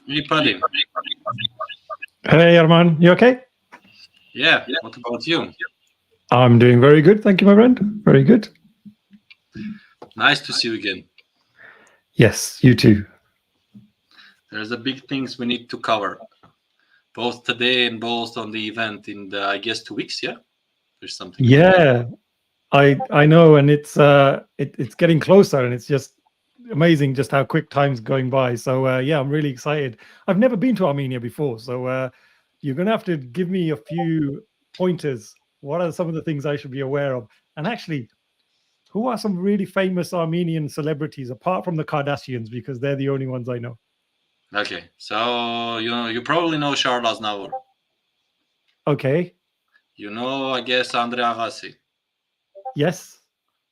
Hey, Paddy. Hey, Arman, you okay? Yeah, what about you? I'm doing very good. Thank you, my friend. Very good. Nice to see you again. Yes, you too. There's a big things we need to cover, both today and both on the event in the, I guess, 2 weeks. Yeah, there's something about that. Yeah, I know, and it's getting closer, and it's just amazing just how quick time's going by. So yeah, I'm really excited. I've never been to Armenia before, so you're gonna have to give me a few pointers. What are some of the things I should be aware of? And actually, who are some really famous Armenian celebrities apart from the Kardashians? Because they're the only ones I know. Okay, so you probably know Charles Aznavour. Okay. You know, I guess Andre Agassi. Yes.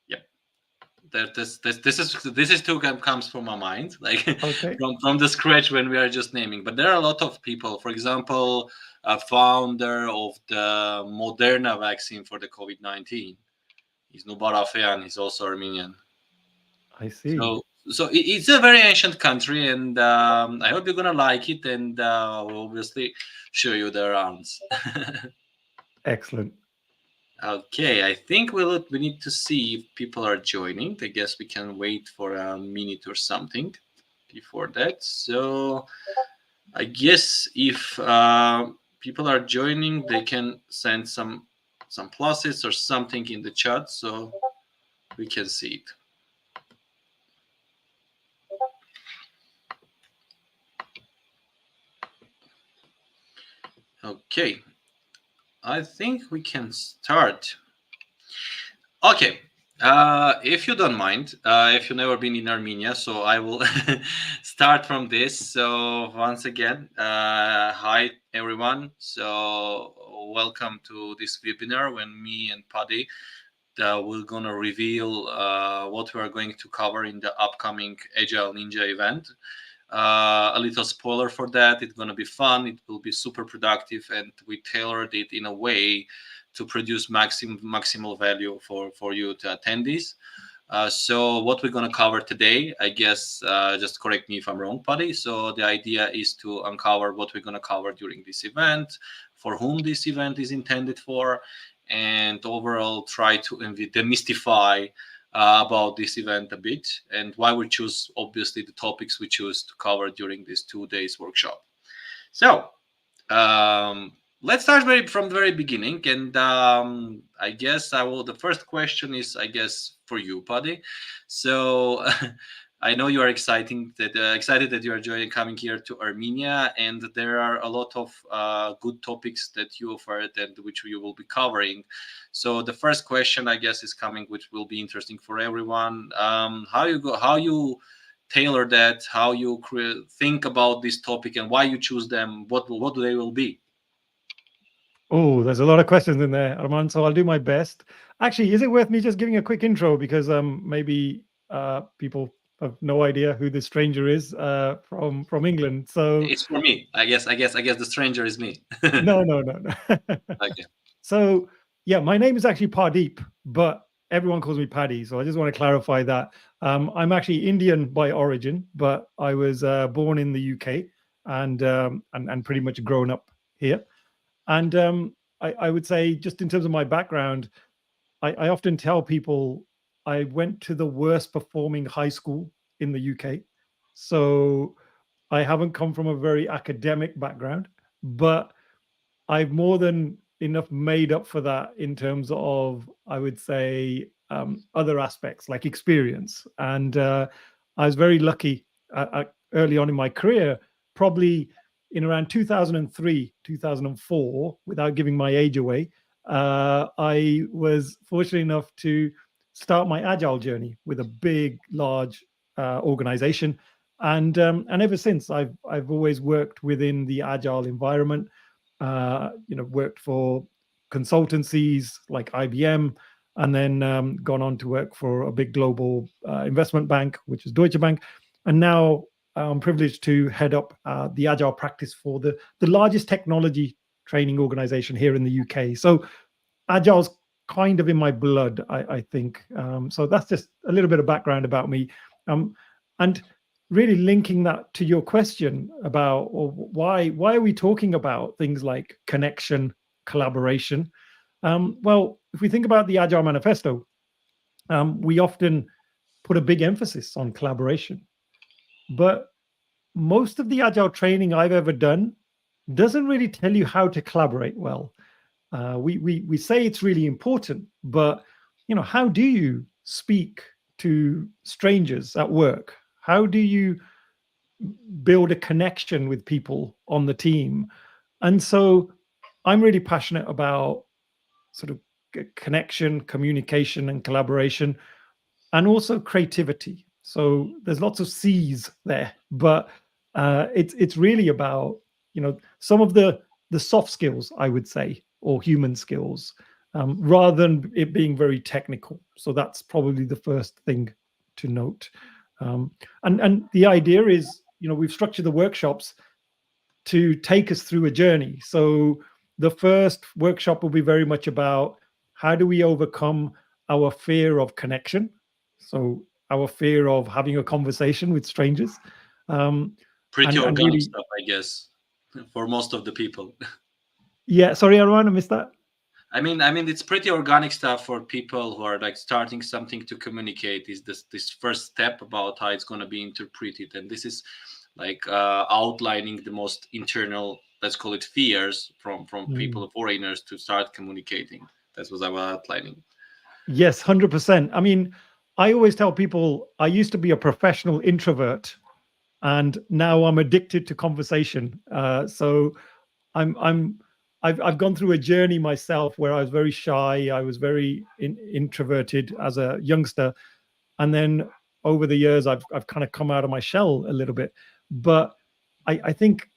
Yeah, this is two comes from my mind, like Okay. from the scratch when we are just naming. But there are a lot of people. For example, a founder of the Moderna vaccine for the COVID-19. He's Nubar Afeyan. He's also Armenian. I see. So it's a very ancient country, and I hope you're gonna like it. And we'll obviously show you the rounds. Excellent. Okay, I think we need to see if people are joining. I guess we can wait for a minute or something before that. So I guess if people are joining, they can send some pluses or something in the chat so we can see it. Okay, I think we can start. Okay. If you don't mind, if you've never been in Armenia, so I will start from this. So once again, hi everyone. So welcome to this webinar when me and Paddy we're gonna reveal what we are going to cover in the upcoming Agile Ninja event. A little spoiler for that: it's gonna be fun. It will be super productive, and we tailored it in a way to produce maximal value for you to attendees. So what we're going to cover today, I guess, just correct me if I'm wrong, Paddy. So the idea is to uncover what we're going to cover during this event, for whom this event is intended for, and overall try to demystify about this event a bit and why we choose, obviously, the topics we choose to cover during this 2 days workshop. So let's start from the very beginning, and I guess the first question is, I guess, for you, Paddy. So I know you are excited that you are coming here to Armenia, and there are a lot of good topics that you offered and which you will be covering. So the first question, I guess, is coming, which will be interesting for everyone. How you tailor that, how you think about this topic, and why you choose them, what they will be. Oh, there's a lot of questions in there, Arman. So I'll do my best. Actually, is it worth me just giving a quick intro because maybe people have no idea who this stranger is from England. So It's for me, I guess. The stranger is me. no. Okay. So yeah, my name is actually Pardeep, but everyone calls me Paddy. So I just want to clarify that. I'm actually Indian by origin, but I was born in the UK and pretty much grown up here. And I would say, just in terms of my background, I often tell people I went to the worst performing high school in the UK. So I haven't come from a very academic background, but I've more than enough made up for that in terms of, I would say, other aspects like experience. And I was very lucky early on in my career, probably in around 2003, 2004, without giving my age away. I was fortunate enough to start my agile journey with a big, large organization. And ever since, I've always worked within the agile environment. Worked for consultancies like IBM, and then gone on to work for a big global investment bank, which is Deutsche Bank. And now I'm privileged to head up the agile practice for the largest technology training organization here in the UK. So agile's kind of in my blood, I think. So that's just a little bit of background about me. And really linking that to your question about, well, why are we talking about things like connection, collaboration? Well, if we think about the Agile Manifesto, we often put a big emphasis on collaboration, but most of the Agile training I've ever done doesn't really tell you how to collaborate well. We say it's really important, but how do you speak to strangers at work? How do you build a connection with people on the team? And so I'm really passionate about sort of connection, communication, and collaboration, and also creativity. So there's lots of C's there, but it's really about some of the soft skills, I would say, or human skills, rather than it being very technical. So that's probably the first thing to note. And the idea is, we've structured the workshops to take us through a journey. So the first workshop will be very much about how do we overcome our fear of connection. So our fear of having a conversation with strangers. Pretty And organic really, stuff, I guess, for most of the people. yeah, sorry, Arman, I missed that. I mean, it's pretty organic stuff for people who are like starting something to communicate. Is this first step about how it's going to be interpreted, and this is like outlining the most internal, let's call it fears from people, foreigners, to start communicating. That's what I was outlining. Yes, 100%. I mean, I always tell people I used to be a professional introvert, and now I'm addicted to conversation. So I'm I've gone through a journey myself where I was very shy. I was very introverted as a youngster, and then over the years I've kind of come out of my shell a little bit. But I think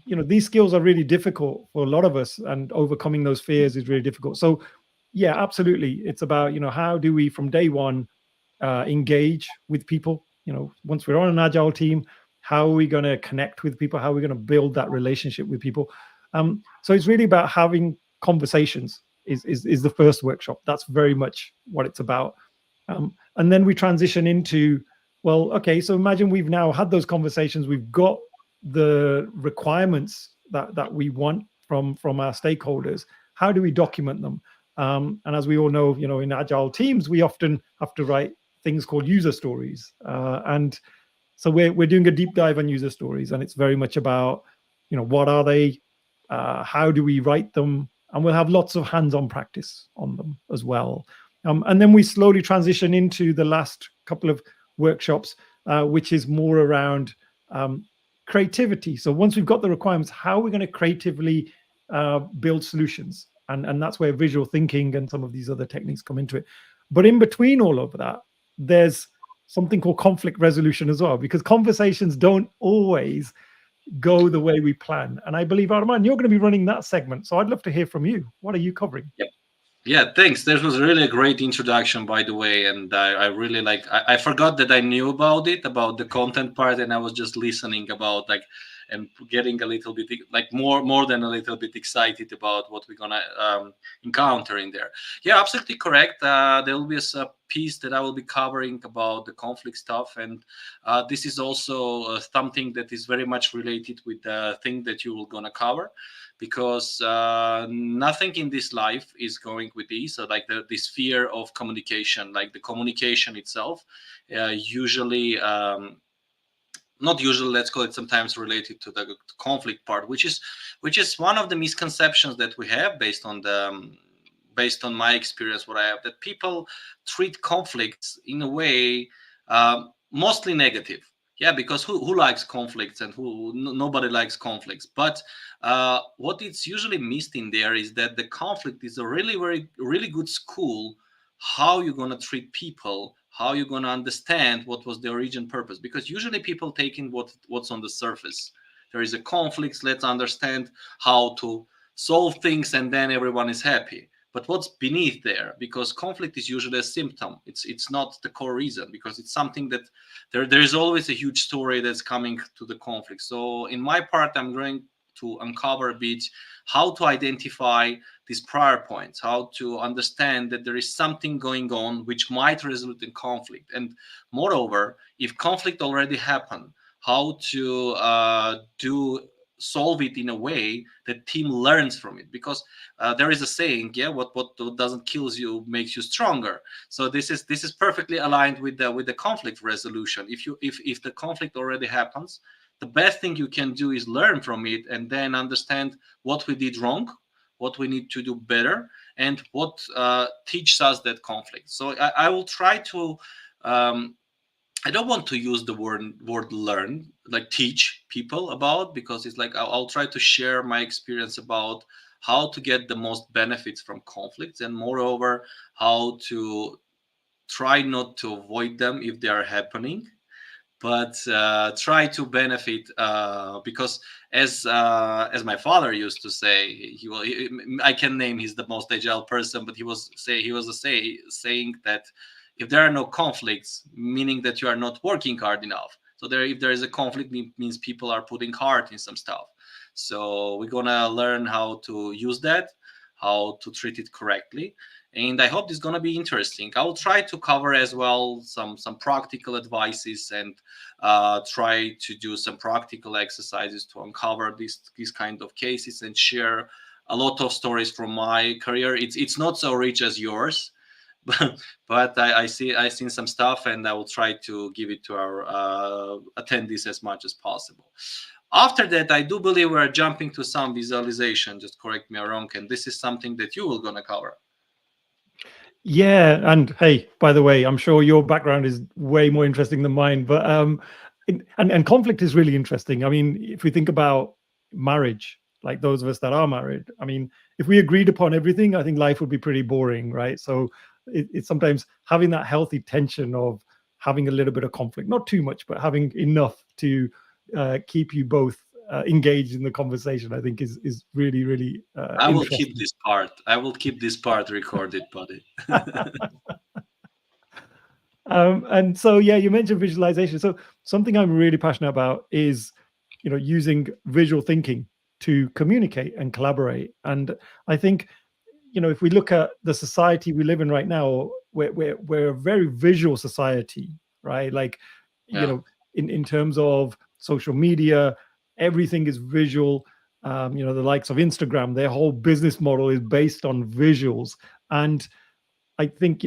these skills are really difficult for a lot of us, and overcoming those fears is really difficult. So yeah, absolutely, it's about how do we from day one engage with people. Once we're on an agile team, how are we going to connect with people? How are we going to build that relationship with people? So it's really about having conversations. Is the first workshop. That's very much what it's about. And then we transition into, well, okay, so imagine we've now had those conversations. We've got the requirements that we want from our stakeholders. How do we document them? And as we all know, in agile teams, we often have to write things called user stories. And so we're doing a deep dive on user stories, and it's very much about, what are they? How do we write them? And we'll have lots of hands-on practice on them as well. And then we slowly transition into the last couple of workshops, which is more around creativity. So once we've got the requirements, how are we going to creatively build solutions? And that's where visual thinking and some of these other techniques come into it. But in between all of that, there's something called conflict resolution as well, because conversations don't always go the way we plan. And I believe, Arman, you're going to be running that segment. So I'd love to hear from you. What are you covering? Yep. Yeah, thanks. That was really a great introduction, by the way. And I really like, I forgot that I knew about it, about the content part, and I was just listening about like, and getting a little bit like more than a little bit excited about what we're gonna encounter in there. Yeah, absolutely correct. There will be a piece that I will be covering about the conflict stuff, and this is also something that is very much related with the thing that you will gonna cover, because nothing in this life is going with ease. So like this fear of communication, like the communication itself, usually. Not usually, let's call it, sometimes related to the conflict part, which is one of the misconceptions that we have based on my experience, what I have, that people treat conflicts in a way mostly negative. Yeah, because who likes conflicts, and nobody likes conflicts. But what is usually missed in there is that the conflict is a really good school how you're going to treat people, how you're going to understand what was the origin purpose, because usually people taking what's on the surface. There is a conflict, let's understand how to solve things, and then everyone is happy. But what's beneath there, because conflict is usually a symptom, it's not the core reason, because it's something that there is always a huge story that's coming to the conflict. So in my part, I'm going to uncover a bit how to identify these prior points, how to understand that there is something going on which might result in conflict, and moreover, if conflict already happened, how to do solve it in a way that team learns from it, because there is a saying, yeah, what doesn't kill you makes you stronger. So this is perfectly aligned with the conflict resolution. If the conflict already happens, the best thing you can do is learn from it and then understand what we did wrong, what we need to do better, and what teaches us that conflict. So I will try to I don't want to use the word learn, like teach people about, because it's like I'll try to share my experience about how to get the most benefits from conflicts, and moreover how to try not to avoid them if they are happening, but try to benefit, because as my father used to say, I can name, he's the most agile person, but he was saying that if there are no conflicts, meaning that you are not working hard enough. So if there is a conflict, it means people are putting heart in some stuff. So we're gonna learn how to use that, how to treat it correctly, and I hope this is gonna be interesting. I will try to cover as well some practical advices, and try to do some practical exercises to uncover these kind of cases, and share a lot of stories from my career. It's not so rich as yours, but I've seen some stuff, and I will try to give it to our attendees as much as possible. After that, I do believe we're jumping to some visualization. Just correct me if I'm wrong, and this is something that you will gonna cover. Yeah, and hey, by the way, I'm sure your background is way more interesting than mine, but and conflict is really interesting. I mean, if we think about marriage, like those of us that are married, I mean, if we agreed upon everything, I think life would be pretty boring, right? So it's sometimes having that healthy tension of having a little bit of conflict, not too much, but having enough to keep you both engaged in the conversation, I think is really, really I will interesting. keep this part. I will keep this part recorded, buddy. And so, yeah, you mentioned visualization. So something I'm really passionate about is, using visual thinking to communicate and collaborate. And I think, if we look at the society we live in right now, we're a very visual society, right? Like, Yeah. In terms of social media, everything is visual. The likes of Instagram, their whole business model is based on visuals. And I think,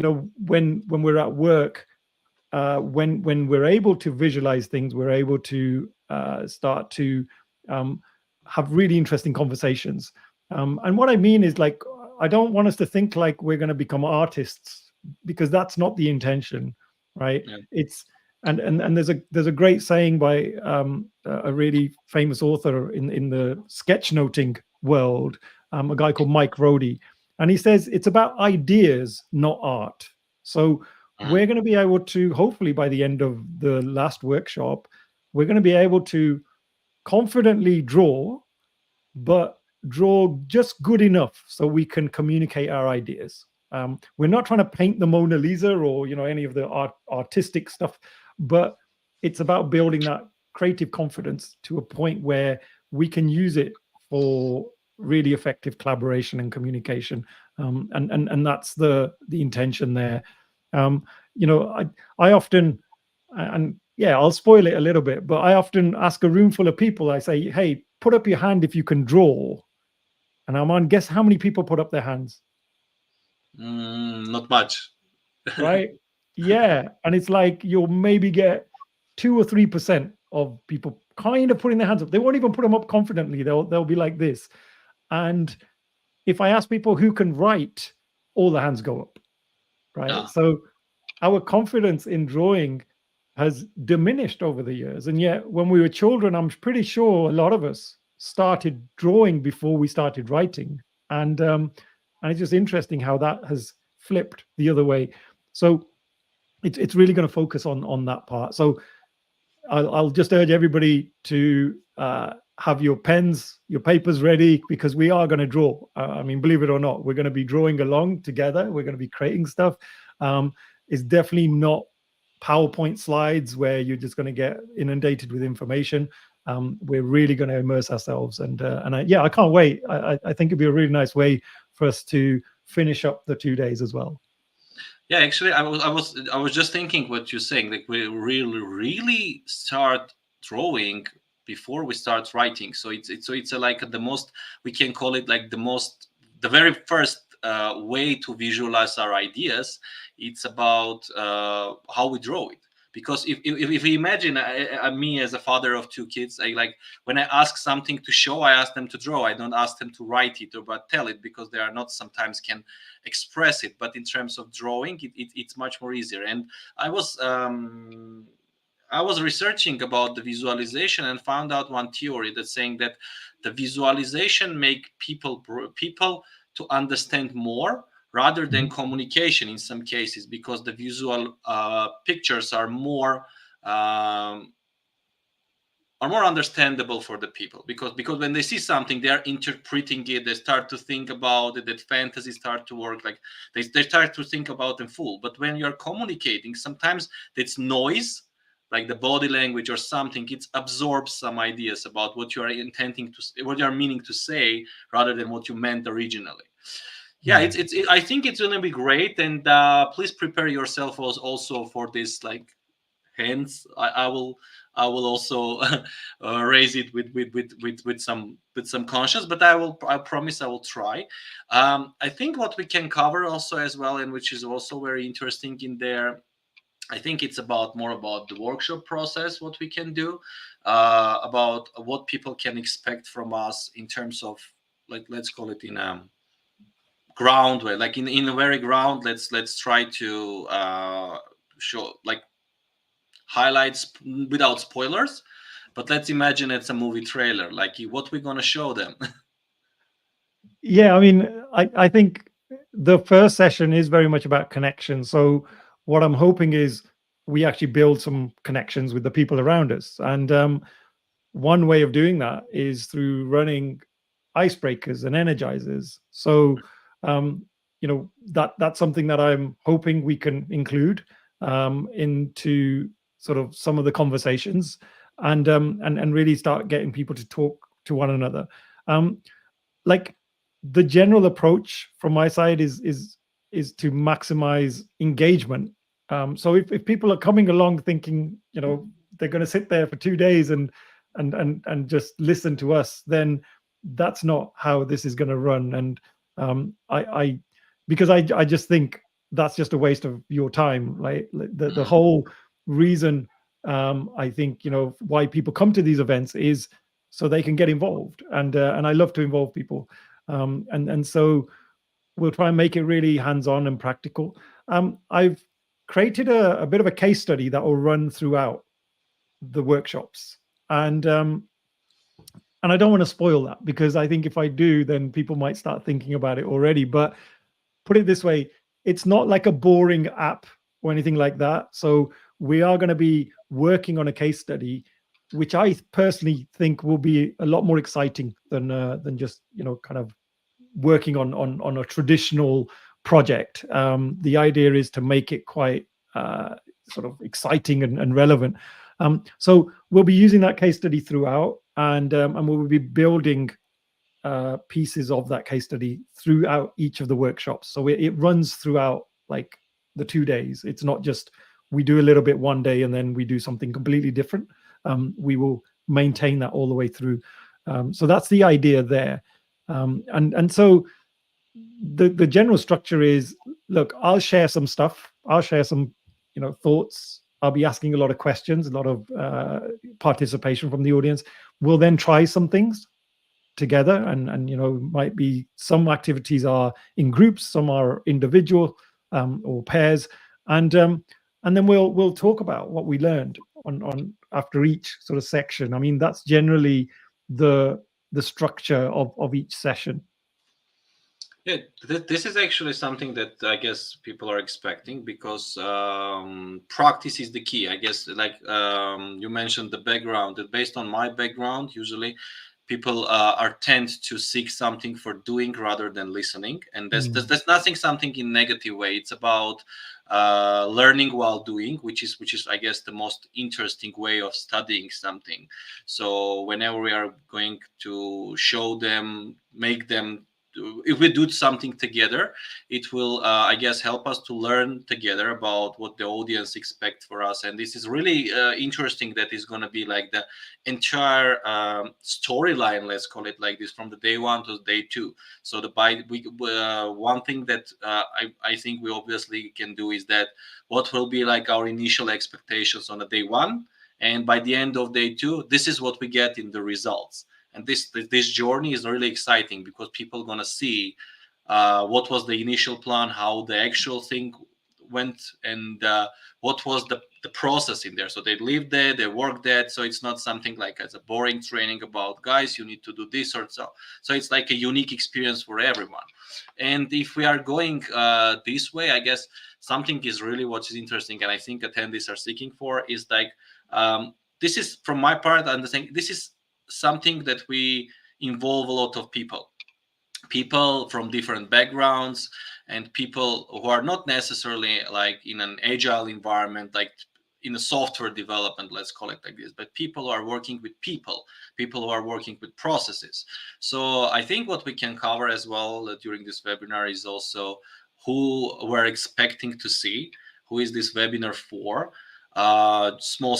when we're at work, when we're able to visualize things, we're able to start to have really interesting conversations. And what I mean is, like, I don't want us to think like we're going to become artists, because that's not the intention, right? Yeah. It's and there's a great saying by a really famous author in the sketchnoting world, a guy called Mike Rody, and he says it's about ideas, not art. So we're going to be able to, hopefully by the end of the last workshop, we're going to be able to confidently draw, but draw just good enough so we can communicate our ideas. We're not trying to paint the Mona Lisa or any of the artistic stuff, but it's about building that creative confidence to a point where we can use it for really effective collaboration and communication. And that's the intention there. I often, and yeah, I'll spoil it a little bit, but I often ask a room full of people, I say, hey, put up your hand if you can draw. And Arman, guess how many people put up their hands? Not much. Right? Yeah. And it's like you'll maybe get 2 or 3% of people kind of putting their hands up. They won't even put them up confidently. They'll be like this. And if I ask people who can write, all the hands go up. Right. Yeah. So our confidence in drawing has diminished over the years. And yet when we were children, I'm pretty sure a lot of us started drawing before we started writing. And it's just interesting how that has flipped the other way. So it's really going to focus on that part. So I'll just urge everybody to have your pens, your papers ready, because we are going to draw. I mean, believe it or not, we're going to be drawing along together. We're going to be creating stuff. It's definitely not PowerPoint slides where you're just going to get inundated with information. we're really going to immerse ourselves. And yeah, I can't wait. I think it'd be a really nice way for us to finish up the 2 days as well. Yeah, actually, I was just thinking what you're saying. Like we really start drawing before we start writing. So it's like the most, we can call it like the very first way to visualize our ideas. It's about how we draw it. Because if we imagine me as a father of two kids, I like when I ask something to show, I ask them to draw. I don't ask them to write it or but tell it, because they are not sometimes can express it. But in terms of drawing, it's much more easier. And I was I was researching about the visualization and found out one theory that's saying that the visualization make people to understand more rather than communication in some cases, because the visual pictures are more understandable for the people, because when they see something, they are interpreting it, they start to think about it, that fantasy start to work, like they start to think about them full. But when you're communicating, sometimes it's noise, like the body language or something, it absorbs some ideas about what you are intending to, what you are meaning to say, rather than what you meant originally. Yeah, I think it's gonna be great. And please prepare yourself also for this, like, hence I will also raise it with some conscience, but I promise I will try. I think what we can cover also as well, and which is also very interesting in there, I think it's more about the workshop process, what we can do, about what people can expect from us in terms of, like, let's call it in a ground way, like in a very ground. Let's try to show, like, highlights without spoilers, but let's imagine it's a movie trailer, like what we're going to show them. Yeah, I mean, I think the first session is very much about connection. So what I'm hoping is we actually build some connections with the people around us. And one way of doing that is through running icebreakers and energizers. So that's something that I'm hoping we can include into sort of some of the conversations, and really start getting people to talk to one another. Like, the general approach from my side is to maximize engagement. So if people are coming along thinking, they're going to sit there for 2 days and just listen to us, then that's not how this is going to run. And I because I just think that's just a waste of your time. Like, the whole reason, I think, why people come to these events is so they can get involved, and I love to involve people, and so we'll try and make it really hands-on and practical. I've created a bit of a case study that will run throughout the workshops, and I don't want to spoil that, because I think if I do, then people might start thinking about it already. But put it this way, it's not like a boring app or anything like that. So we are going to be working on a case study, which I personally think will be a lot more exciting than just kind of working on a traditional project. The idea is to make it quite sort of exciting and relevant. So we'll be using that case study throughout, and we'll be building pieces of that case study throughout each of the workshops. So it runs throughout, like, the 2 days. It's not just we do a little bit one day and then we do something completely different. We will maintain that all the way through. So that's the idea there. And so the general structure is, look, I'll share some stuff. I'll share some, thoughts. I'll be asking a lot of questions, a lot of participation from the audience. We'll then try some things together, and might be some activities are in groups, some are individual, or pairs, and then we'll talk about what we learned on after each sort of section. I mean, that's generally the structure of each session. Yeah, this is actually something that I guess people are expecting, because practice is the key. I guess, like, you mentioned the background. That based on my background, usually people are tend to seek something for doing rather than listening, and that's nothing something in negative way. It's about learning while doing, which is I guess the most interesting way of studying something. So whenever we are going to show them, make them, if we do something together, it will I guess help us to learn together about what the audience expect for us. And this is really interesting, that is going to be like the entire storyline, let's call it like this, from the day one to day two. So the by we one thing that I think we obviously can do is that what will be like our initial expectations on the day one, and by the end of day two, this is what we get in the results. And this journey is really exciting, because people are gonna see what was the initial plan, how the actual thing went, and what was the process in there. So they lived there, they worked there. So it's not something like as a boring training about, guys, you need to do this or so. So it's like a unique experience for everyone. And if we are going this way, I guess something is really what is interesting, and I think attendees are seeking for, is like this is from my part, and this is something that we involve a lot of people from different backgrounds, and people who are not necessarily like in an agile environment, like in a software development, let's call it like this, but people who are working with people who are working with processes. So I think what we can cover as well during this webinar is also who we're expecting to see, who is this webinar for. Small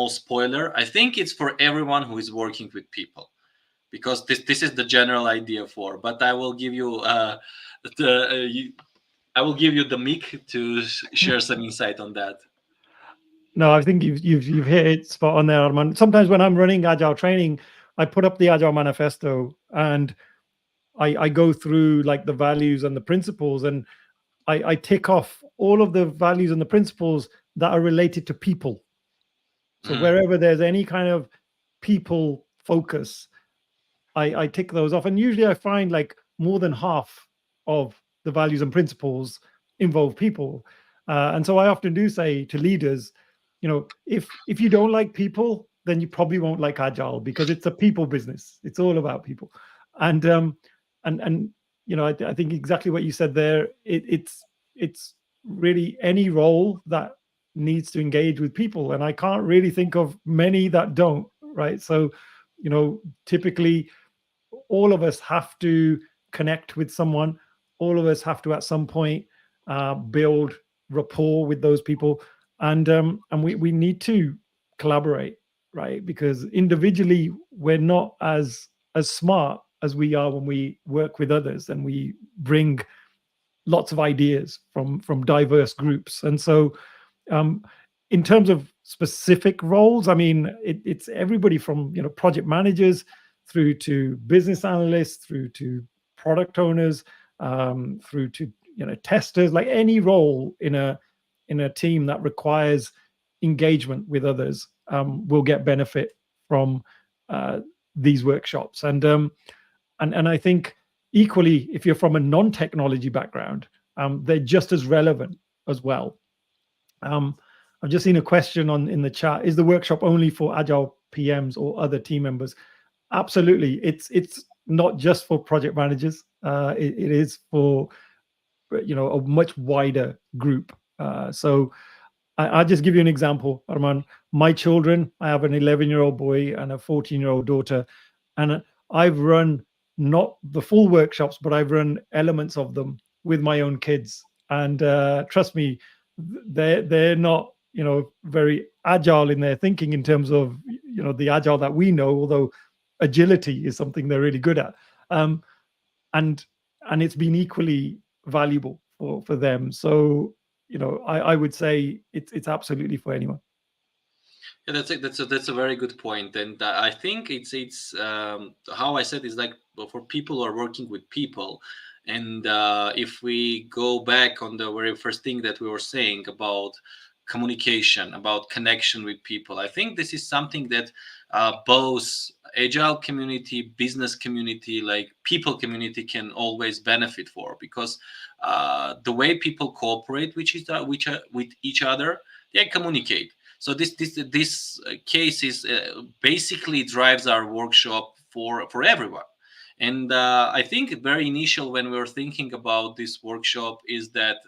spoiler, I think it's for everyone who is working with people, because this is the general idea for. But I will give you the I will give you the mic to share some insight on that. No, I think you've hit it spot on there, Arman. Sometimes when I'm running agile training, I put up the Agile Manifesto, and I go through like the values and the principles, and I tick off all of the values and the principles that are related to people. So wherever there's any kind of people focus, I tick those off. And usually I find like more than half of the values and principles involve people. And so I often do say to leaders, if you don't like people, then you probably won't like agile, because it's a people business. It's all about people. And and I think exactly what you said there. It's really any role that needs to engage with people, and I can't really think of many that don't. Right. So typically all of us have to connect with someone. All of us have to at some point build rapport with those people, and we need to collaborate, right? Because individually we're not as smart as we are when we work with others, and we bring lots of ideas from diverse groups. And so in terms of specific roles, I mean, it's everybody from project managers through to business analysts, through to product owners, through to testers. Like any role in a team that requires engagement with others will get benefit from these workshops. And I think equally, if you're from a non-technology background, they're just as relevant as well. I've just seen a question in the chat: is the workshop only for agile PMs or other team members? Absolutely, it's not just for project managers. It is for a much wider group. So I'll just give you an example, Arman. My children, I have an 11-year-old boy and a 14-year-old daughter, and I've run not the full workshops, but I've run elements of them with my own kids. And trust me, they're not very agile in their thinking in terms of the agile that we know, although agility is something they're really good at. And it's been equally valuable for them. So I would say it's absolutely for anyone. Yeah, that's a very good point, and I think it's how I said is like for people who are working with people, and if we go back on the very first thing that we were saying about communication, about connection with people, I think this is something that both agile community, business community, like people community can always benefit for, because the way people cooperate with each other, they communicate. So this case is basically drives our workshop for everyone. And I think very initial when we were thinking about this workshop is that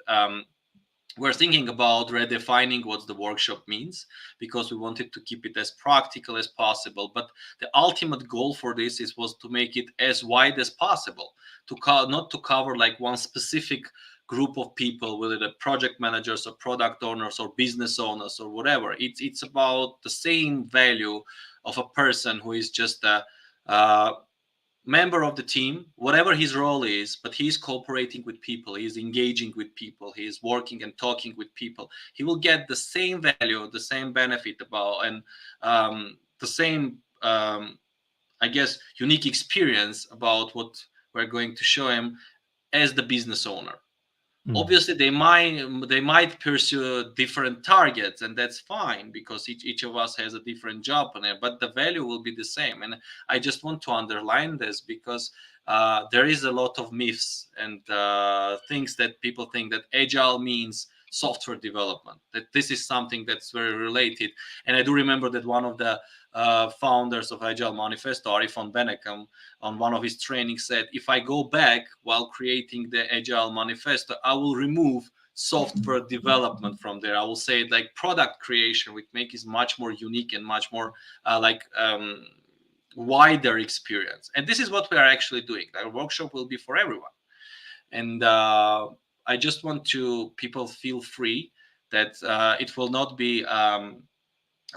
we're thinking about redefining what the workshop means, because we wanted to keep it as practical as possible. But the ultimate goal for this was to make it as wide as possible, to not to cover like one specific group of people, whether the project managers or product owners or business owners or whatever. It's about the same value of a person who is just a member of the team, whatever his role is, but he's cooperating with people, he's engaging with people, he's working and talking with people. He will get the same value, the same benefit about, and the same, I guess, unique experience about what we're going to show him as the business owner. Obviously they might pursue different targets, and that's fine, because each of us has a different job on it, but the value will be the same. And I just want to underline this, because there is a lot of myths and things that people think that agile means software development, that this is something that's very related. And I do remember that one of the founders of Agile Manifesto, Ari von Bennekem, on one of his trainings said, if I go back while creating the Agile Manifesto, I will remove software development from there. I will say like product creation, which makes it much more unique and much more wider experience. And this is what we are actually doing. Our workshop will be for everyone. And I just want to people feel free that it will not be a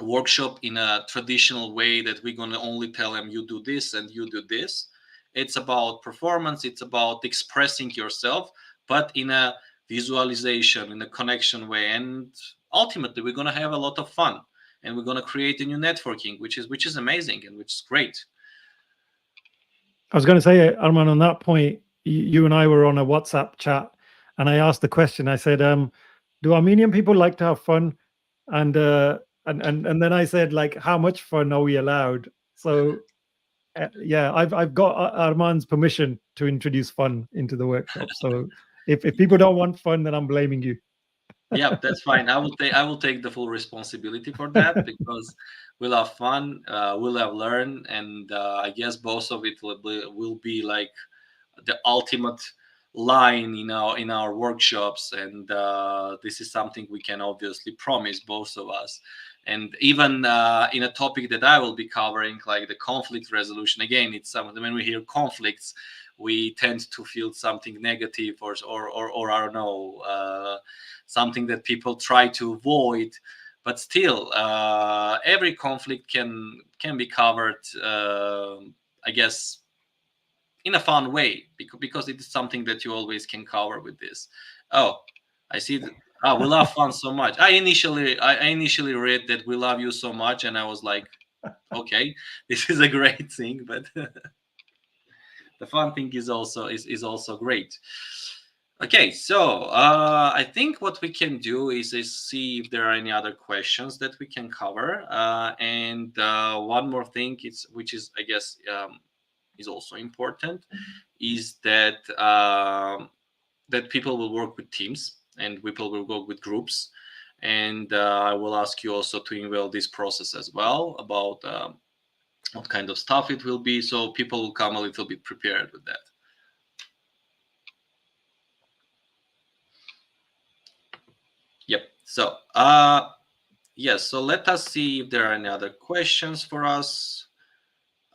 workshop in a traditional way that we're going to only tell them you do this and you do this. It's about performance, it's about expressing yourself, but in a visualization, in a connection way. And ultimately we're going to have a lot of fun, and we're going to create a new networking, which is amazing and which is great. I was going to say, Arman, on that point, you and I were on a WhatsApp chat, and I asked the question. I said, do Armenian people like to have fun? And then I said, like, how much fun are we allowed? So yeah, I've got Arman's permission to introduce fun into the workshop. So if people don't want fun, then I'm blaming you. Yeah, that's fine. I will take the full responsibility for that, because we'll have fun, we'll have learn, and I guess both of it will be like the ultimate line in our workshops. And this is something we can obviously promise, both of us. And even in a topic that I will be covering, like the conflict resolution, again, it's something, when we hear conflicts, we tend to feel something negative, or I don't know, something that people try to avoid. But still, every conflict can be covered, I guess, in a fun way, because it is something that you always can cover with this. Oh, I see that. Oh, we love fun so much. I initially read that we love you so much, and I was like, okay, this is a great thing, but the fun thing is also great. Okay, so I think what we can do is see if there are any other questions that we can cover. And one more thing, which is, I guess, is also important, is that that people will work with teams, and people will work with groups. And I will ask you also to involve this process as well, about what kind of stuff it will be, so people will come a little bit prepared with that. Yep. So yes, so let us see if there are any other questions for us.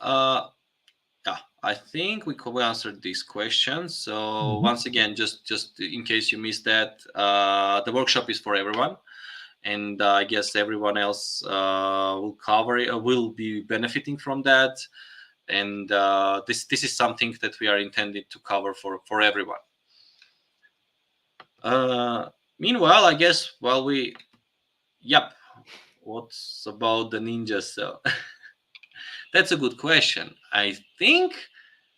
Yeah, I think we answered these questions. So once again, just in case you missed that, the workshop is for everyone, and I guess everyone else will cover it, will be benefiting from that. And this is something that we are intended to cover for everyone. Meanwhile, I guess yep. What's about the ninjas? So that's a good question. I think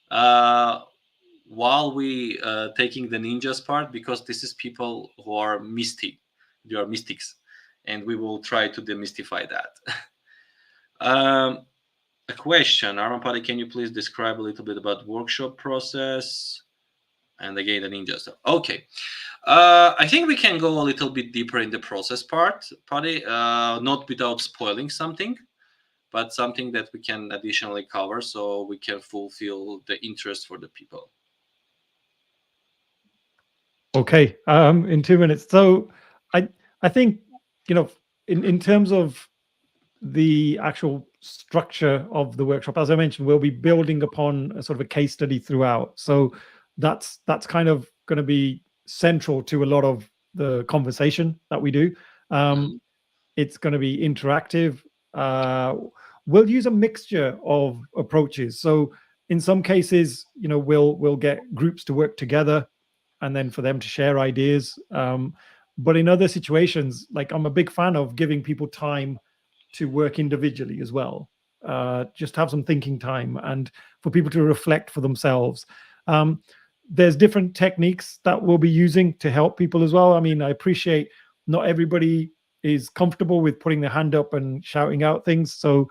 while we taking the ninjas part, because this is people who are mystic, they are mystics, and we will try to demystify that. A question, Arman, Paddy, can you please describe a little bit about workshop process? And again, the ninjas. Okay. I think we can go a little bit deeper in the process part, Paddy, not without spoiling something, but something that we can additionally cover, so we can fulfill the interest for the people. Okay, in 2 minutes. So I think, in terms of the actual structure of the workshop, as I mentioned, we'll be building upon a sort of a case study throughout. So that's kind of going to be central to a lot of the conversation that we do. Mhm. It's going to be interactive. We'll use a mixture of approaches. So in some cases, we'll get groups to work together, and then for them to share ideas. But in other situations, like I'm a big fan of giving people time to work individually as well. Just have some thinking time and for people to reflect for themselves. Um, there's different techniques that we'll be using to help people as well. I mean, I appreciate not everybody is comfortable with putting their hand up and shouting out things. So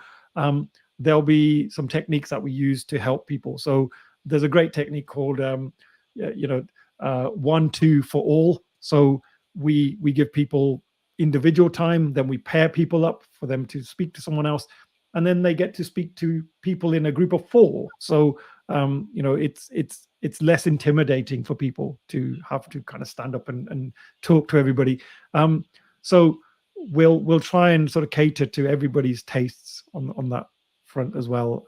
there'll be some techniques that we use to help people. So there's a great technique called, 1-2 for all. So we give people individual time, then we pair people up for them to speak to someone else, and then they get to speak to people in a group of 4. So it's less intimidating for people to have to kind of stand up and talk to everybody. So we'll try and sort of cater to everybody's tastes on that front as well.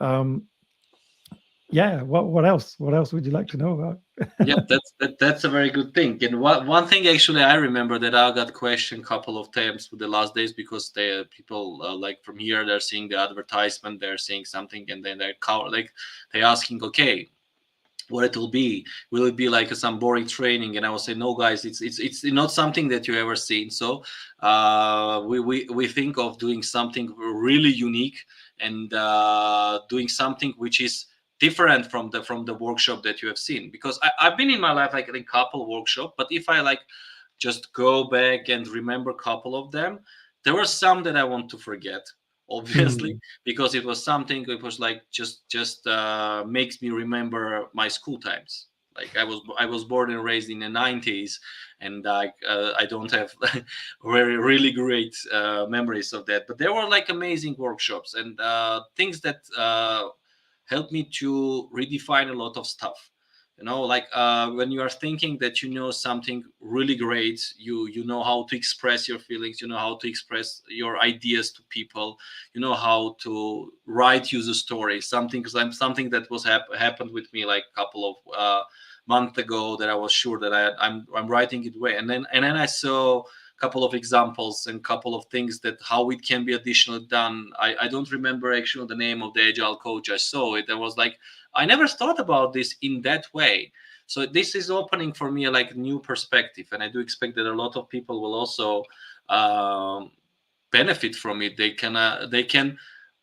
Yeah. What else would you like to know about? Yep, that's a very good thing. And one thing actually I remember that I got questioned a couple of times with the last days, because they people like from here, they're seeing the advertisement, they're seeing something, and then they're asking, okay, what it will it be like some boring training? And I will say, no guys, it's not something that you ever seen. So we think of doing something really unique, and doing something which is different from the workshop that you have seen, because I've been in my life like in a couple workshop, but if I like just go back and remember a couple of them, there were some that I want to forget, obviously, Mm, because it was something, it was like just makes me remember my school times. Like I was born and raised in the 90s, and I don't have very really great memories of that, but there were like amazing workshops and things that helped me to redefine a lot of stuff. Like when you are thinking that you know something really great, you know how to express your feelings, you know how to express your ideas to people, you know how to write user stories, something that was happened with me like a couple of months ago, that I was sure that I'm writing it way, and then I saw a couple of examples and couple of things that how it can be additionally done. I don't remember actually the name of the agile coach. I saw it, I was like, I never thought about this in that way. So this is opening for me like new perspective, and I do expect that a lot of people will also um, benefit from it. They can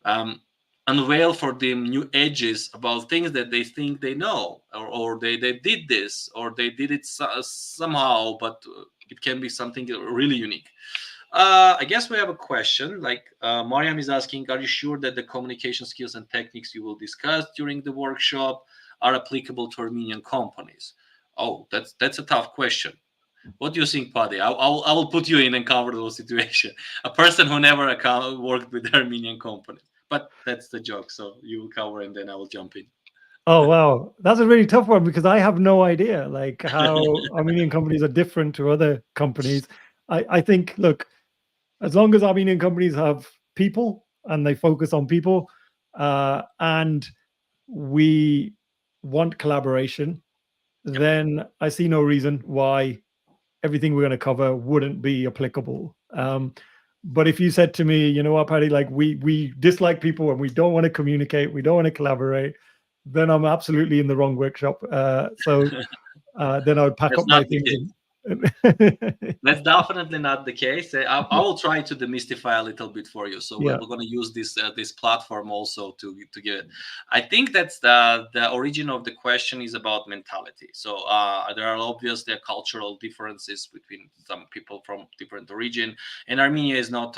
um, unveil for them new edges about things that they think they know, or they did this, or they did it somehow, but it can be something really unique. I guess we have a question. Like Mariam is asking, are you sure that the communication skills and techniques you will discuss during the workshop are applicable to Armenian companies? Oh, that's a tough question. What do you think, Paddy? I will put you in and cover those situation. A person who never worked with Armenian companies, but that's the joke. So you will cover, and then I will jump in. Oh wow, that's a really tough one because I have no idea like how Armenian companies are different to other companies. I think, look, as long as Armenian companies have people and they focus on people, and we want collaboration, Yep. then I see no reason why everything we're going to cover wouldn't be applicable. But if you said to me, you know what, Paddy, like we dislike people and we don't want to communicate, we don't want to collaborate, then I'm absolutely in the wrong workshop. So then I would pack That's up my not the things case. and That's definitely not the case. I will try to demystify a little bit for you. So we're yeah. going to use this platform also to get it. I think that's the origin of the question is about mentality. So there are obviously cultural differences between some people from different origin, and Armenia is not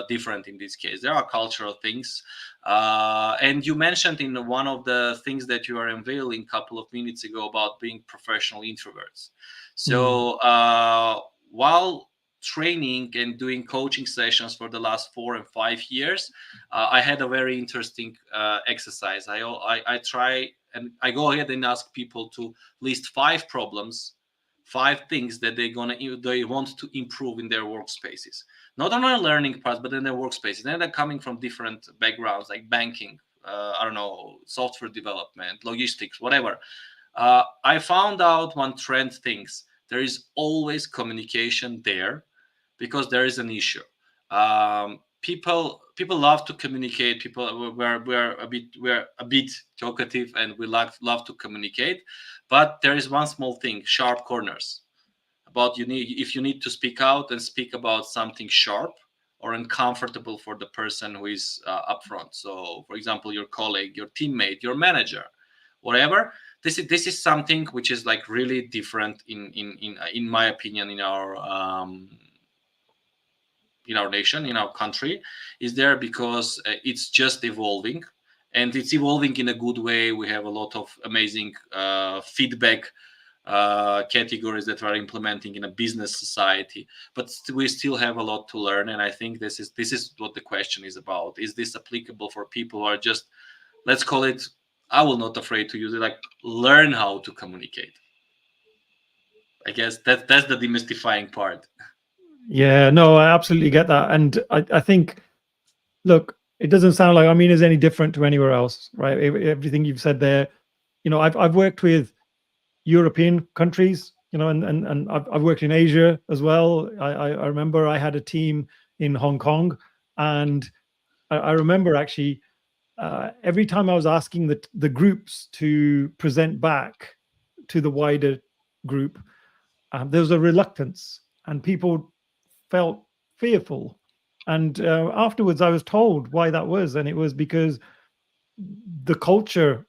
different in this case. There are cultural things, and you mentioned in one of the things that you are unveiling a couple of minutes ago about being professional introverts. Mm, So while training and doing coaching sessions for the last 4 and 5 years, I had a very interesting exercise. I try and I go ahead and ask people to list 5 problems 5 things that they want to improve in their workspaces, not only learning parts but in their workspaces. And they're coming from different backgrounds, like banking, I don't know, software development, logistics, whatever. I found out one trend things. There is always communication there because there is an issue. People love to communicate. People we're a bit talkative, and we love to communicate. But there is one small thing: sharp corners. About you need if you need to speak out and speak about something sharp or uncomfortable for the person who is up front. So, for example, your colleague, your teammate, your manager, whatever. This is something which is like really different in my opinion in our nation, in our country, is there because it's just evolving, and it's evolving in a good way. We have a lot of amazing feedback categories that we're implementing in a business society, but we still have a lot to learn. And I think this is what the question is about. Is this applicable for people who are just, let's call it, I will not afraid to use it, like learn how to communicate? I guess that's the demystifying part. Yeah, no, I absolutely get that. And I think, look, it doesn't sound like Armenia is any different to anywhere else, right? Everything you've said there, I've worked with European countries, and I've worked in Asia as well. I remember I had a team in Hong Kong, and I remember actually every time I was asking the groups to present back to the wider group, there was a reluctance, and people felt fearful. And afterwards, I was told why that was, and it was because the culture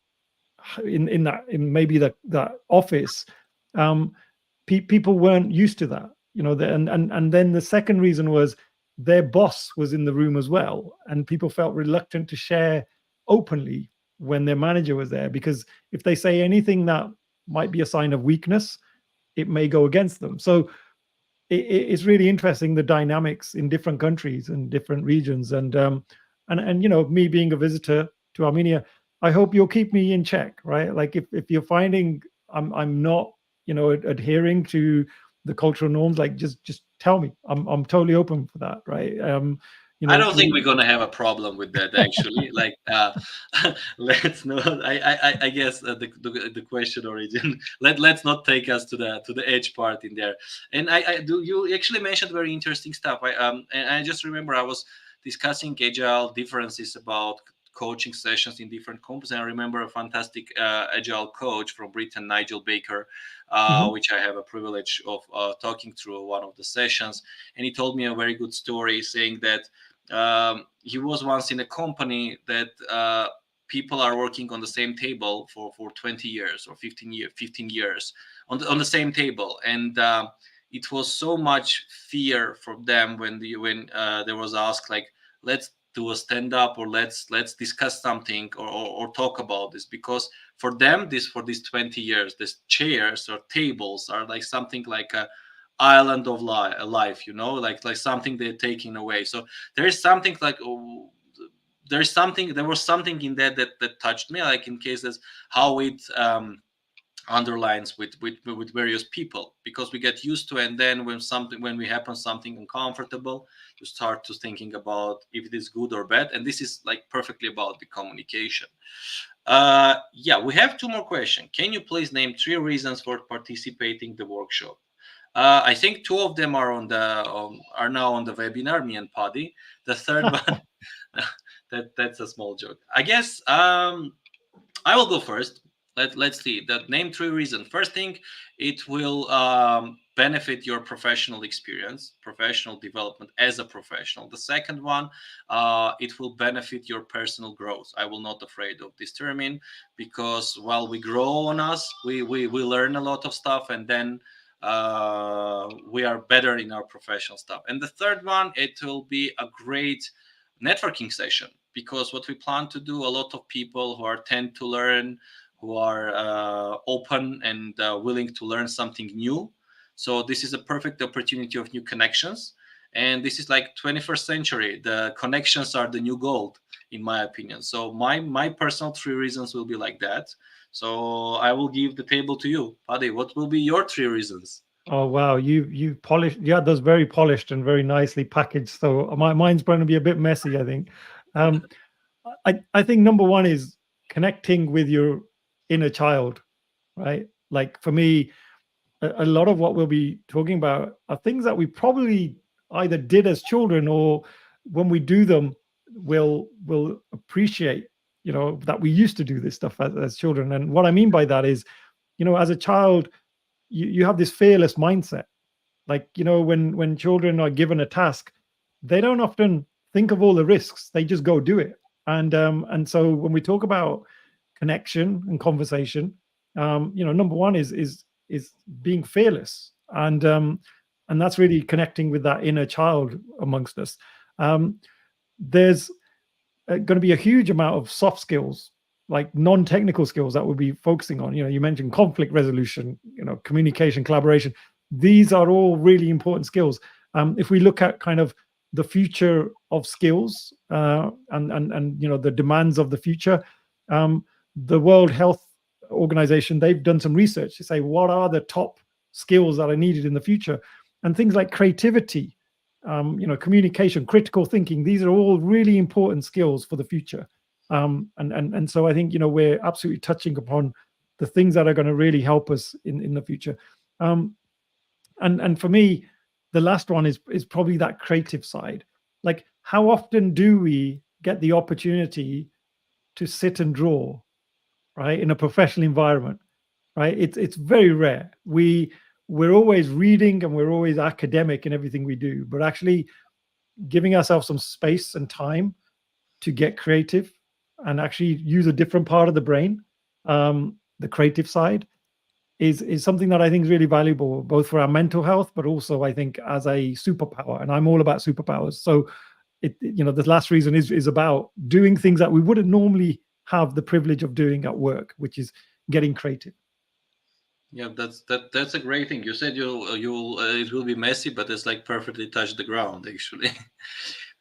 in maybe that office, people weren't used to that, and then the second reason was their boss was in the room as well, and people felt reluctant to share openly when their manager was there, because if they say anything that might be a sign of weakness, it may go against them. So it's really interesting, the dynamics in different countries and different regions. And me being a visitor to Armenia, I hope you'll keep me in check, right? Like if you're finding I'm not adhering to the cultural norms, like just tell me. I'm totally open for that, right? I don't think we're gonna have a problem with that, actually. Like, let's not. I guess the question origin. Let's not take us to the edge part in there. And I do. You actually mentioned very interesting stuff. And I just remember I was discussing agile differences about coaching sessions in different companies. And I remember a fantastic agile coach from Britain, Nigel Baker, Mhm. which I have a privilege of talking through one of the sessions. And he told me a very good story, saying that he was once in a company that people are working on the same table for 20 years or 15 years on the same table. And it was so much fear for them when there was asked, like, let's do a stand up, or let's discuss something, or talk about this, because for them, for these 20 years, these chairs or tables are like something like a island of life, like something they're taking away. So there is something like, there was something in that touched me, like in cases how it underlines with various people, because we get used to it. And then when we happen something uncomfortable, you start to thinking about if it is good or bad. And this is like perfectly about the communication. Yeah, we have 2 more questions. Can you please name 3 reasons for participating the workshop? I think 2 of them are are now on the webinar, me and Paddy. The third one, that's a small joke, I guess. I will go first. Let's see. That name 3 reasons. First thing, it will benefit your professional experience, professional development as a professional. The second one, it will benefit your personal growth. I will not afraid of this term, because while we grow on us, we learn a lot of stuff, and then we are better in our professional stuff. And the third one, it will be a great networking session, because what we plan to do, a lot of people who are tend to learn, who are open and willing to learn something new. So this is a perfect opportunity of new connections. And this is like 21st century. The connections are the new gold, in my opinion. So my personal 3 reasons will be like that. So I will give the table to you, Paddy. What will be your 3 reasons? Oh wow, you polished. Yeah, those very polished and very nicely packaged. So mine's going to be a bit messy, I think. Um, I think number one is connecting with your inner child, right? Like for me, a lot of what we'll be talking about are things that we probably either did as children, or when we do them, will appreciate, that we used to do this stuff as children. And what I mean by that is, as a child, you have this fearless mindset. Like, when children are given a task, they don't often think of all the risks. They just go do it. And so when we talk about connection and conversation, number one is being fearless, and that's really connecting with that inner child amongst us. There's going to be a huge amount of soft skills, like non-technical skills, that we'll be focusing on. You mentioned conflict resolution, communication, collaboration. These are all really important skills. If we look at kind of the future of skills, and the demands of the future, the World Health Organization, they've done some research to say what are the top skills that are needed in the future, and things like creativity, communication, critical thinking. These are all really important skills for the future. And so I think, we're absolutely touching upon the things that are going to really help us in the future. And for me, the last one is probably that creative side. Like, how often do we get the opportunity to sit and draw, right, in a professional environment? Right, it's very rare. We're always reading and we're always academic in everything we do, but actually giving ourselves some space and time to get creative and actually use a different part of the brain, the creative side, is something that I think is really valuable, both for our mental health, but also I think as a superpower. And I'm all about superpowers. So the last reason is about doing things that we wouldn't normally have the privilege of doing at work, which is getting creative. Yeah, that's a great thing. You said you'll it will be messy, but it's like perfectly touched the ground actually.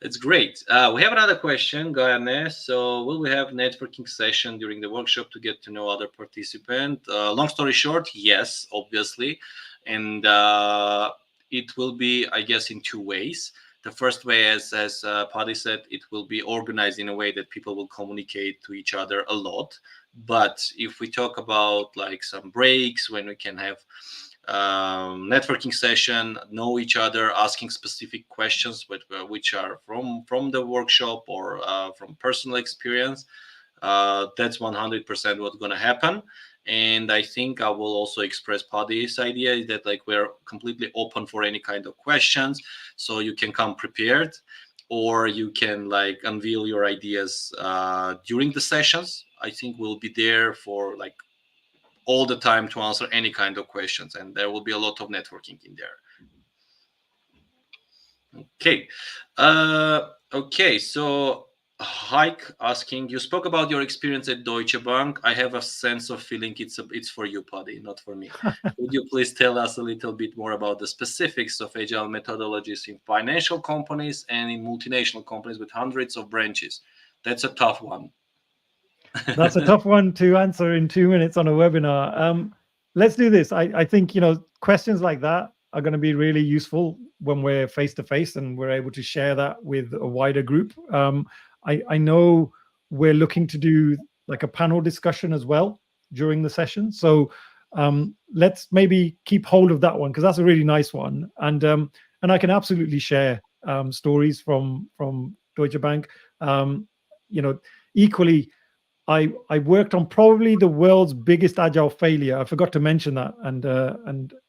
That's great. We have another question, Gayane. So, will we have networking session during the workshop to get to know other participant? Long story short, yes, obviously, and it will be, I guess, in two ways. The first way, as Paddy said, it will be organized in a way that people will communicate to each other a lot. But if we talk about like some breaks when we can have networking session, know each other, asking specific questions, which are from the workshop or from personal experience, that's 100% what's going to happen. And I think I will also express Paddy's idea that like we're completely open for any kind of questions, so you can come prepared, or you can like unveil your ideas during the sessions. I think we'll be there for like all the time to answer any kind of questions, and there will be a lot of networking in there. Okay. Okay, so Hike asking, you spoke about your experience at Deutsche Bank. I have a sense of feeling it's for you, Paddy, not for me. Would you please tell us a little bit more about the specifics of agile methodologies in financial companies and in multinational companies with hundreds of branches? That's a tough one. That's a tough one to answer in 2 minutes on a webinar. Let's do this. I think, questions like that are going to be really useful when we're face to face and we're able to share that with a wider group. I know we're looking to do like a panel discussion as well during the session. So let's maybe keep hold of that one, because that's a really nice one. And I can absolutely share stories from Deutsche Bank. Equally, I worked on probably the world's biggest agile failure. I forgot to mention that, and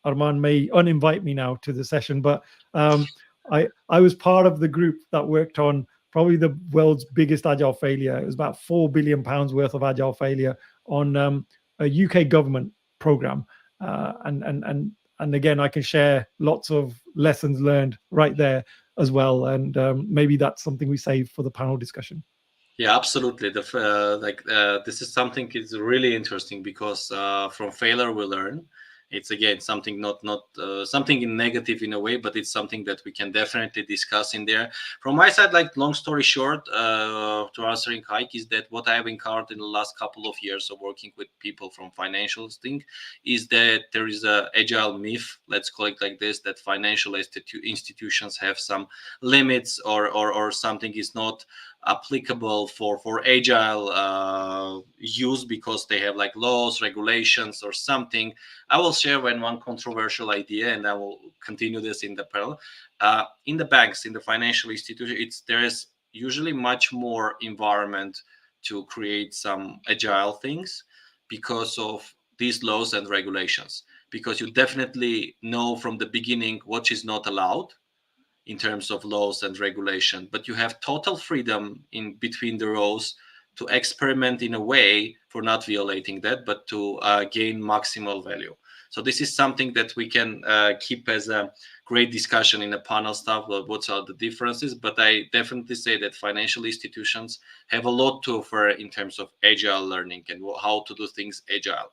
Arman may uninvite me now to the session, but I was part of the group that worked on probably the world's biggest agile failure. It was about £4 billion worth of agile failure on a UK government program, and again, I can share lots of lessons learned right there as well, and maybe that's something we save for the panel discussion. Yeah, absolutely. This is something is really interesting because from failure we learn, It's again something not something in negative in a way, but it's something that we can definitely discuss in there. From my side, like long story short, to answering Hike, is that what I have encountered in the last couple of years of working with people from financial thing is that there is a agile myth, let's call it like this, that financial institutions have some limits, or something is not applicable for agile use because they have like laws, regulations, or something. I will share one controversial idea, and I will continue this in the parallel. In the banks, in the financial institution, there is usually much more environment to create some agile things because of these laws and regulations. Because you definitely know from the beginning what is not allowed in terms of laws and regulation, but you have total freedom in between the rows to experiment in a way for not violating that, but to gain maximal value. So this is something that we can keep as a great discussion in the panel stuff. What are the differences? But I definitely say that financial institutions have a lot to offer in terms of agile learning and how to do things agile.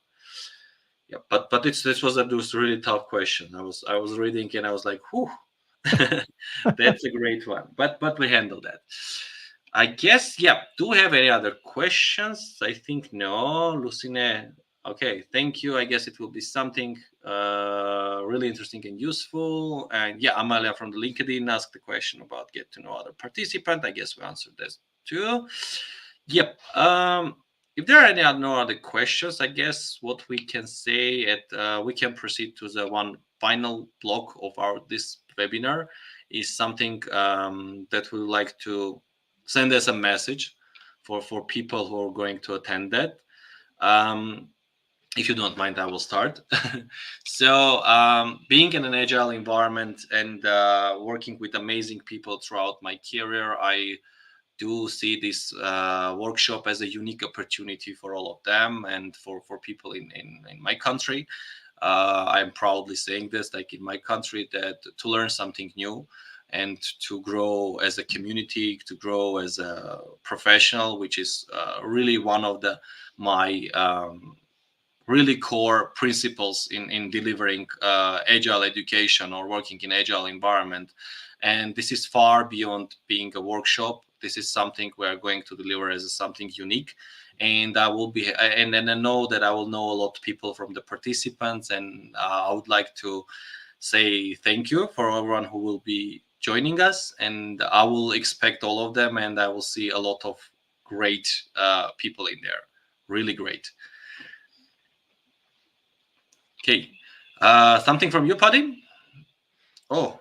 Yeah, but this was a really tough question. I was reading and I was like, whew. That's a great one, but we handle that. I guess, yeah. Do we have any other questions? I think no. Lucine, okay, thank you. I guess it will be something really interesting and useful. And yeah, Amalia from the LinkedIn asked the question about get to know other participant. I guess we answered this too. Yep. If there are no other questions, I guess what we can say we can proceed to the one final block of this webinar is something that we would like to send as a message for people who are going to attend that. If you don't mind, I will start. So being in an agile environment and working with amazing people throughout my career, I do see this workshop as a unique opportunity for all of them and for people in my country. I'm proudly saying this, like in my country, that to learn something new and to grow as a community, to grow as a professional, which is really one of my really core principles in delivering agile education or working in agile environment. And this is far beyond being a workshop. This is something we're going to deliver as something unique. And I will be, and I know that I will know a lot of people from the participants, and I would like to say thank you for everyone who will be joining us, and I will expect all of them, and I will see a lot of great people in there, really great. Okay, something from you, Paddy? Oh,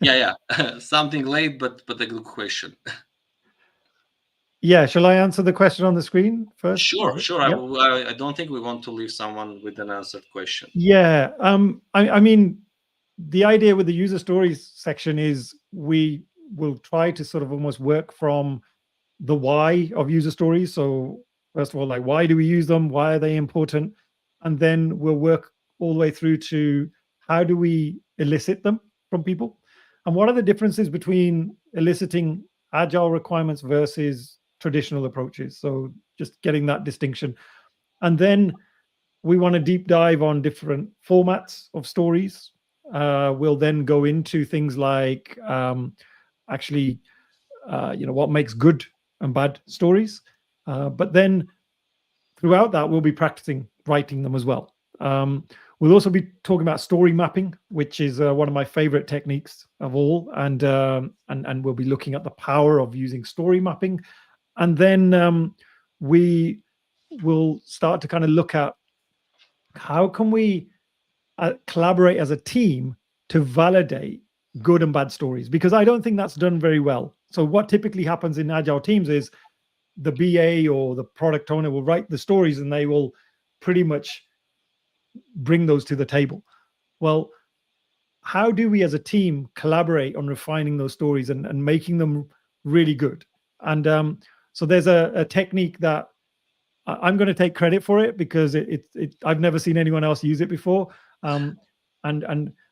yeah, something late, but a good question. Yeah, shall I answer the question on the screen first? Sure. Yep. I don't think we want to leave someone with an answered question. Yeah, I mean, the idea with the user stories section is we will try to sort of almost work from the why of user stories. So first of all, like, why do we use them? Why are they important? And then we'll work all the way through to how do we elicit them from people? And what are the differences between eliciting agile requirements versus traditional approaches? So just getting that distinction. And then we want to deep dive on different formats of stories. We'll then go into things like actually, what makes good and bad stories. But then throughout that, we'll be practicing writing them as well. We'll also be talking about story mapping, which is one of my favorite techniques of all. And we'll be looking at the power of using story mapping. And then we will start to kind of look at how can we collaborate as a team to validate good and bad stories, because I don't think that's done very well. So what typically happens in agile teams is the BA or the product owner will write the stories and they will pretty much bring those to the table. Well, how do we as a team collaborate on refining those stories and making them really good? And so there's a technique that I'm going to take credit for it because I've never seen anyone else use it before. And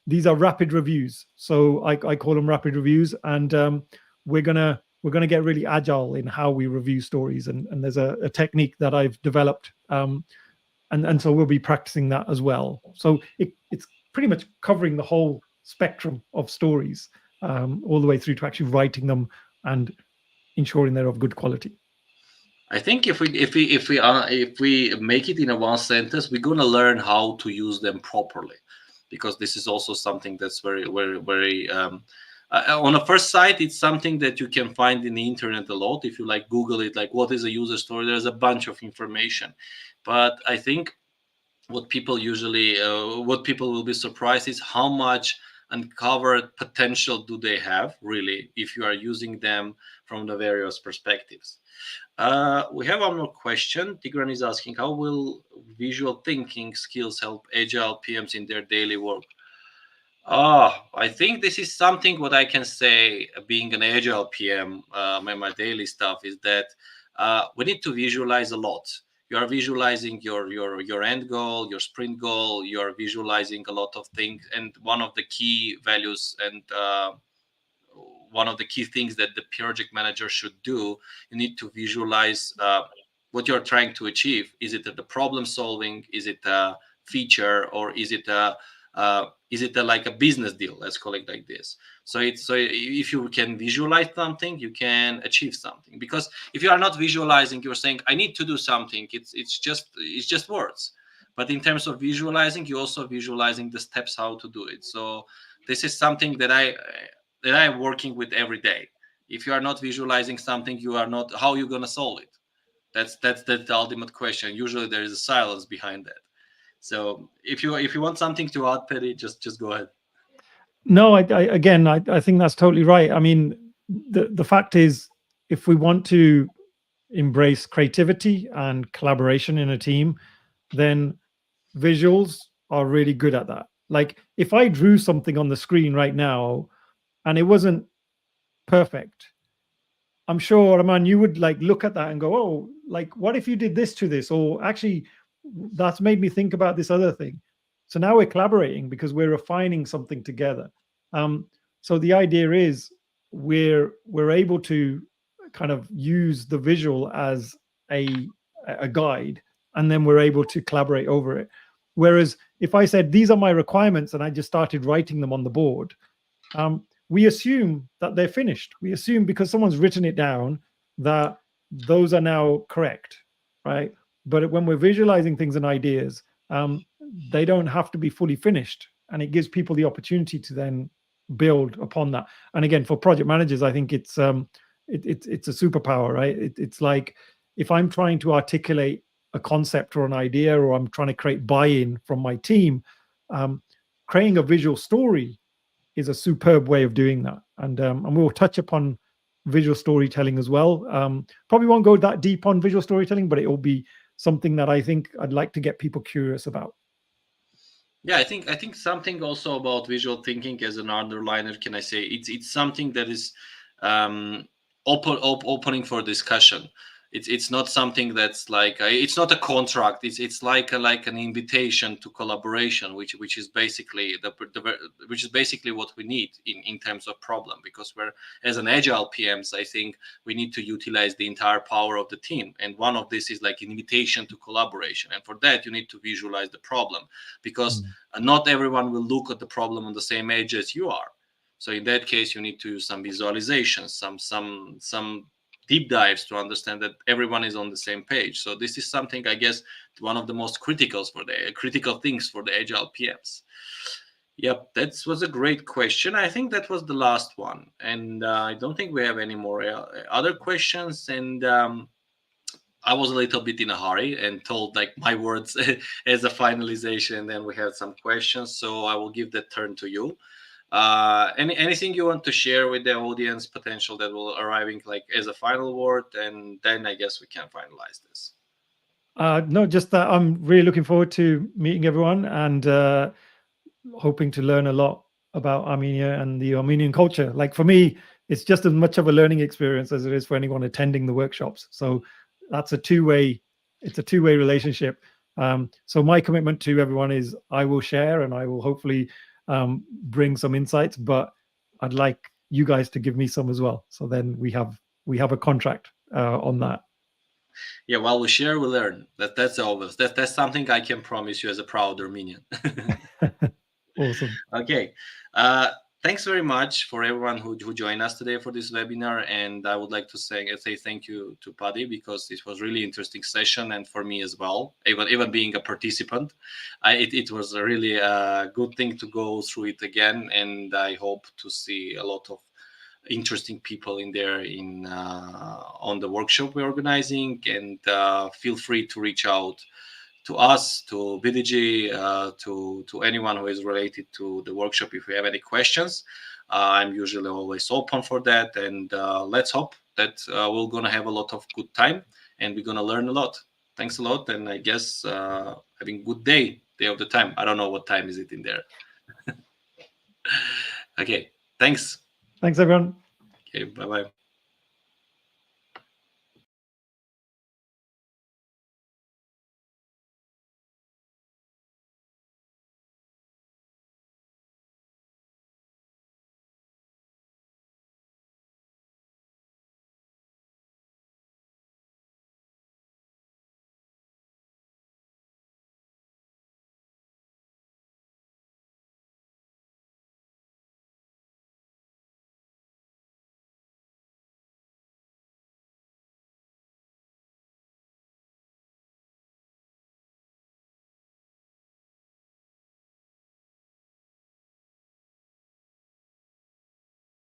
these are rapid reviews. So I call them rapid reviews, and we're gonna get really agile in how we review stories. And there's a technique that I've developed and so we'll be practicing that as well. So it's pretty much covering the whole spectrum of stories, all the way through to actually writing them and ensuring they're of good quality. I think if we make it in a one sentence, we're gonna learn how to use them properly, because this is also something that's very on the first sight, it's something that you can find in the internet a lot. If you like Google it, like what is a user story, there's a bunch of information. But I think what people usually what people will be surprised is how much uncovered potential do they have really if you are using them from the various perspectives. We have one more question. Tigran is asking, how will visual thinking skills help agile PMs in their daily work? I think this is something what I can say, being an agile PM, my daily stuff is that we need to visualize a lot. You are visualizing your end goal, your sprint goal. You are visualizing a lot of things, and one of the key values and one of the key things that the project manager should do, you need to visualize what you're trying to achieve. Is it the problem solving? Is it a feature, or is it like a business deal? Let's call it like this. So if you can visualize something, you can achieve something. Because if you are not visualizing, you're saying I need to do something. It's just words. But in terms of visualizing, you're also visualizing the steps how to do it. So this is something that I'm working with every day. If you are not visualizing something, you are not. How are you gonna solve it? That's the ultimate question. Usually there is a silence behind that. So if you want something to add, Paddy, just go ahead. No, I think that's totally right. I mean, the fact is, if we want to embrace creativity and collaboration in a team, then visuals are really good at that. Like if I drew something on the screen right now and it wasn't perfect, I'm sure, Arman, you would like look at that and go, oh, like what if you did this to this? Or actually, that's made me think about this other thing. So now we're collaborating because we're refining something together. So the idea is we're able to kind of use the visual as a guide, and then we're able to collaborate over it. Whereas if I said these are my requirements and I just started writing them on the board, we assume that they're finished. We assume because someone's written it down that those are now correct, right? But when we're visualizing things and ideas, they don't have to be fully finished, and it gives people the opportunity to then build upon that. And again, for project managers, I think it's a superpower, right? It's like if I'm trying to articulate a concept or an idea, or I'm trying to create buy-in from my team, creating a visual story is a superb way of doing that. And we'll touch upon visual storytelling as well. Probably won't go that deep on visual storytelling, but it will be something that I think I'd like to get people curious about. Yeah, I think something also about visual thinking as an underliner. Can I say it's something that is opening for discussion. It's not something that's like it's not a contract. It's like an invitation to collaboration, which is basically which is basically what we need in terms of problem. Because we're, as an agile PMs, I think we need to utilize the entire power of the team, and one of this is like an invitation to collaboration. And for that, you need to visualize the problem, because not everyone will look at the problem on the same age as you are. So in that case, you need to use some visualizations, some deep dives to understand that everyone is on the same page. So this is something, I guess, one of the most critical things for the agile PMs. Yep, that was a great question. I think that was the last one, and I don't think we have any more other questions. And I was a little bit in a hurry and told like my words as a finalization, and then we had some questions. So I will give that turn to you. Anything you want to share with the audience potential that will arriving like as a final word, and then I guess we can finalize this. No, just that I'm really looking forward to meeting everyone and hoping to learn a lot about Armenia and the Armenian culture. Like for me, it's just as much of a learning experience as it is for anyone attending the workshops. So that's it's a two-way relationship. So my commitment to everyone is I will share and I will hopefully bring some insights, but I'd like you guys to give me some as well. So then we have a contract on that. Yeah, while we share, we learn. That's always that's something I can promise you as a proud Armenian. Awesome. Okay. Uh, Thanks very much for everyone who joined us today for this webinar. And I would like to say thank you to Paddy, because this was really interesting session, and for me as well, even being a participant. It was a really good thing to go through it again. And I hope to see a lot of interesting people in there on the workshop we're organizing. And feel free to reach out to us, to BDG, to anyone who is related to the workshop if you have any questions. I'm usually always open for that, and let's hope that we're gonna have a lot of good time, and we're gonna learn a lot. Thanks a lot, and I guess having good day of the time. I don't know what time is it in there. Okay, thanks. Thanks, everyone. Okay, bye bye.